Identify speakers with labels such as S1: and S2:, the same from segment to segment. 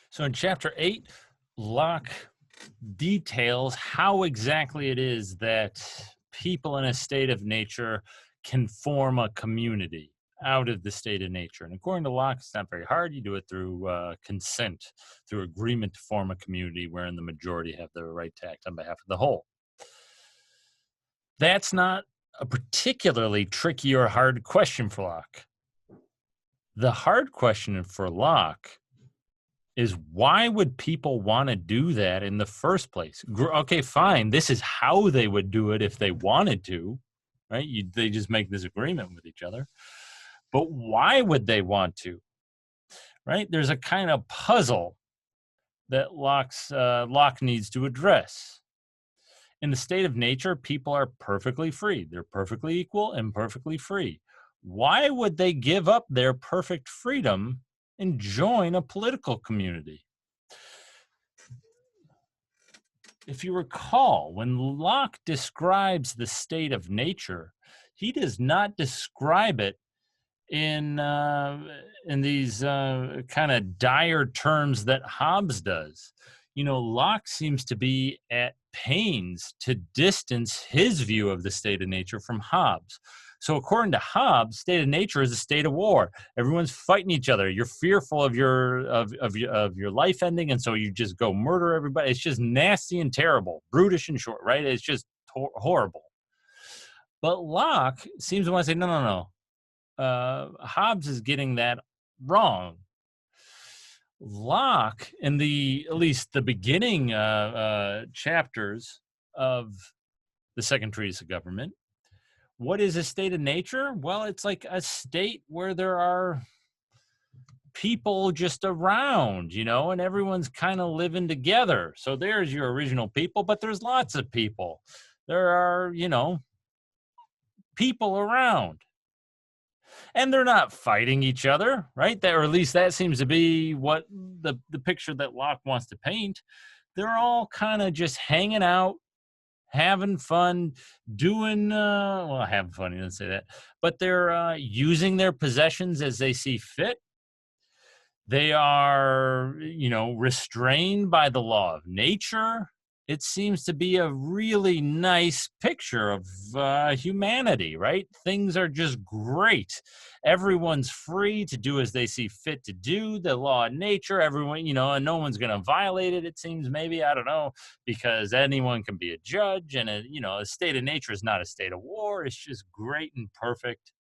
S1: So in chapter 8, Locke details how exactly it is that people in a state of nature can form a community out of the state of nature. And according to Locke, it's not very hard. You do it through consent, through agreement to form a community wherein the majority have the right to act on behalf of the whole. That's not a particularly tricky or hard question for Locke. The hard question for Locke is, why would people want to do that in the first place? Okay, fine. This is how they would do it if they wanted to, right? They just make this agreement with each other. But why would they want to, right? There's a kind of puzzle that Locke needs to address. In the state of nature, people are perfectly free. They're perfectly equal and perfectly free. Why would they give up their perfect freedom and join a political community? If you recall, when Locke describes the state of nature, he does not describe it in these kind of dire terms that Hobbes does. Locke seems to be at pains to distance his view of the state of nature from Hobbes. So according to Hobbes, state of nature is a state of war. Everyone's fighting each other. You're fearful of your life ending, and so you just go murder everybody. It's just nasty and terrible, brutish and short, right? It's just horrible. But Locke seems to want to say, no. Hobbes is getting that wrong. Locke, in at least the beginning chapters of the Second Treatise of Government, what is a state of nature? Well, it's like a state where there are people just around, and everyone's kind of living together. So there's your original people, but there's lots of people. There are, people around. And they're not fighting each other, right? Or at least that seems to be what the picture that Locke wants to paint. They're all kind of just hanging out, having fun, doing, having fun, he doesn't say that, but they're using their possessions as they see fit. They are, restrained by the law of nature. It seems to be a really nice picture of humanity, right? Things are just great. Everyone's free to do as they see fit to do. The law of nature, everyone, and no one's going to violate it, it seems, maybe, I don't know, because anyone can be a judge. And, a state of nature is not a state of war. It's just great and perfect.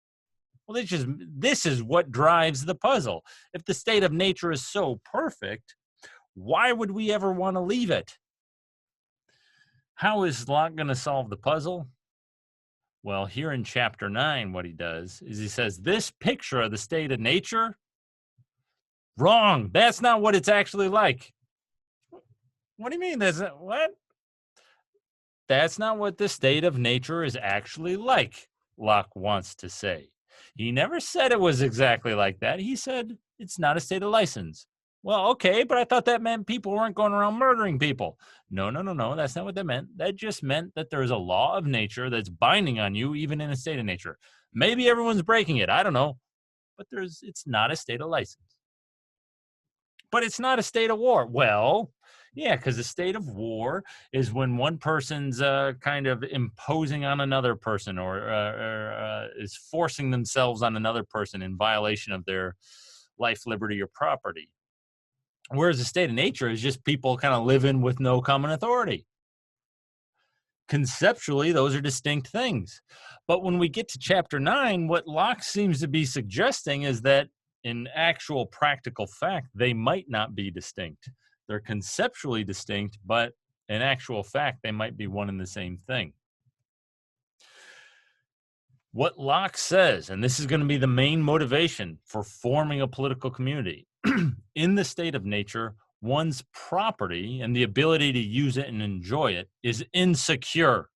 S1: Well, this is what drives the puzzle. If the state of nature is so perfect, why would we ever want to leave it? How is Locke going to solve the puzzle? Well, here in chapter 9, what he does is he says, this picture of the state of nature, wrong. That's not what it's actually like. What do you mean? What? That's not what the state of nature is actually like, Locke wants to say. He never said it was exactly like that. He said it's not a state of license. Well, okay, but I thought that meant people weren't going around murdering people. No. That's not what that meant. That just meant that there's a law of nature that's binding on you, even in a state of nature. Maybe everyone's breaking it. I don't know. But it's not a state of license. But it's not a state of war. Well, yeah, because the state of war is when one person's kind of imposing on another person or is forcing themselves on another person in violation of their life, liberty, or property. Whereas the state of nature is just people kind of living with no common authority. Conceptually, those are distinct things. But when we get to chapter 9, what Locke seems to be suggesting is that in actual practical fact, they might not be distinct. They're conceptually distinct, but in actual fact, they might be one and the same thing. What Locke says, and this is going to be the main motivation for forming a political community, in the state of nature, one's property and the ability to use it and enjoy it is insecure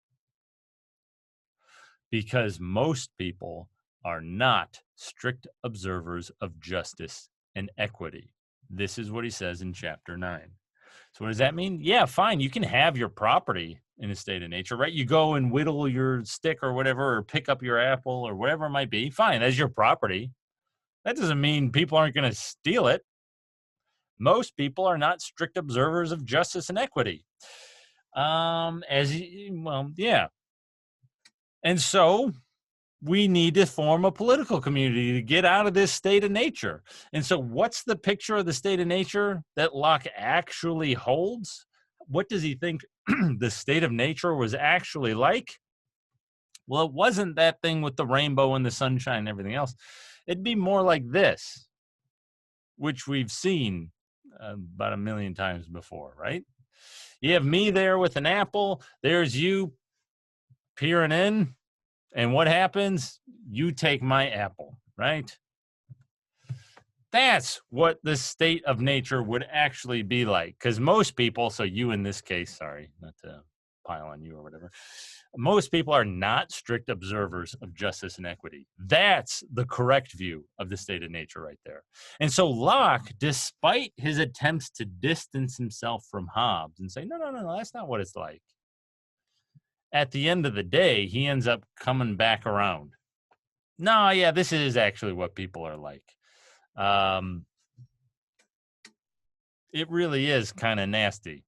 S1: because most people are not strict observers of justice and equity. This is what he says in chapter 9. So what does that mean? Yeah, fine. You can have your property in a state of nature, right? You go and whittle your stick or whatever, or pick up your apple or whatever it might be. Fine, that's your property. That doesn't mean people aren't going to steal it. Most people are not strict observers of justice and equity. Well, yeah. And so we need to form a political community to get out of this state of nature. And so, what's the picture of the state of nature that Locke actually holds? What does he think the state of nature was actually like? Well, it wasn't that thing with the rainbow and the sunshine and everything else. It'd be more like this, which we've seen about a million times before, right? You have me there with an apple. There's you peering in. And what happens? You take my apple, right? That's what the state of nature would actually be like. Because most people, so you in this case, sorry, not to pile on you or whatever, most people are not strict observers of justice and equity. That's the correct view of the state of nature right there. And so Locke, despite his attempts to distance himself from Hobbes and say, no, that's not what it's like, at the end of the day, he ends up coming back around. No, yeah, this is actually what people are like. It really is kind of nasty.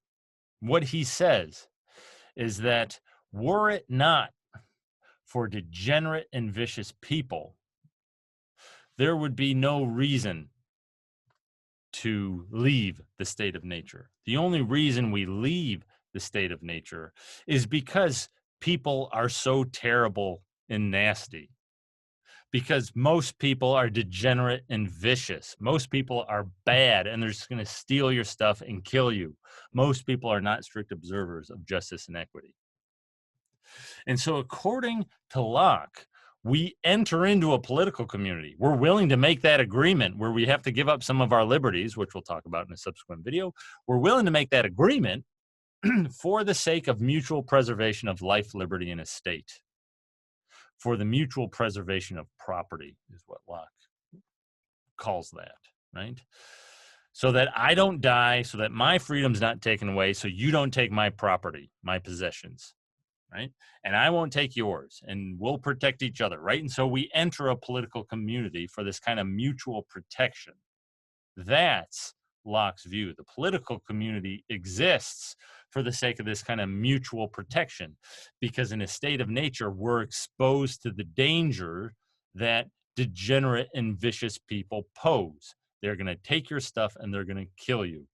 S1: What he says is that were it not for degenerate and vicious people, there would be no reason to leave the state of nature. The only reason we leave the state of nature is because people are so terrible and nasty. Because most people are degenerate and vicious. Most people are bad and they're just going to steal your stuff and kill you. Most people are not strict observers of justice and equity. And so, according to Locke, we enter into a political community. We're willing to make that agreement where we have to give up some of our liberties, which we'll talk about in a subsequent video. We're willing to make that agreement for the sake of mutual preservation of life, liberty, and estate. For the mutual preservation of property is what Locke calls that, right? So that I don't die, so that my freedom's not taken away, so you don't take my property, my possessions, right? And I won't take yours, and we'll protect each other, right? And so we enter a political community for this kind of mutual protection. That's Locke's view. The political community exists for the sake of this kind of mutual protection, because in a state of nature, we're exposed to the danger that degenerate and vicious people pose. They're going to take your stuff and they're going to kill you.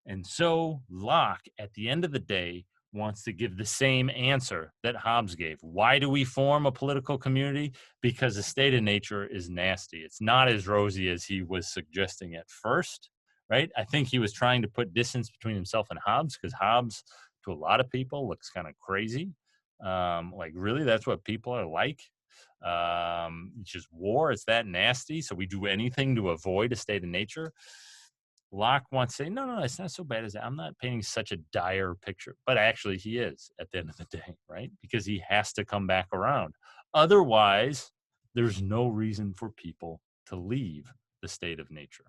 S1: And so Locke, at the end of the day, wants to give the same answer that Hobbes gave. Why do we form a political community? Because the state of nature is nasty. It's not as rosy as he was suggesting at first, right? I think he was trying to put distance between himself and Hobbes, because Hobbes, to a lot of people, looks kind of crazy. Like, really, that's what people are like? It's just war. It's that nasty. So we do anything to avoid a state of nature. Locke wants to say, no, it's not so bad as that. I'm not painting such a dire picture. But actually, he is at the end of the day, right? Because he has to come back around. Otherwise, there's no reason for people to leave the state of nature.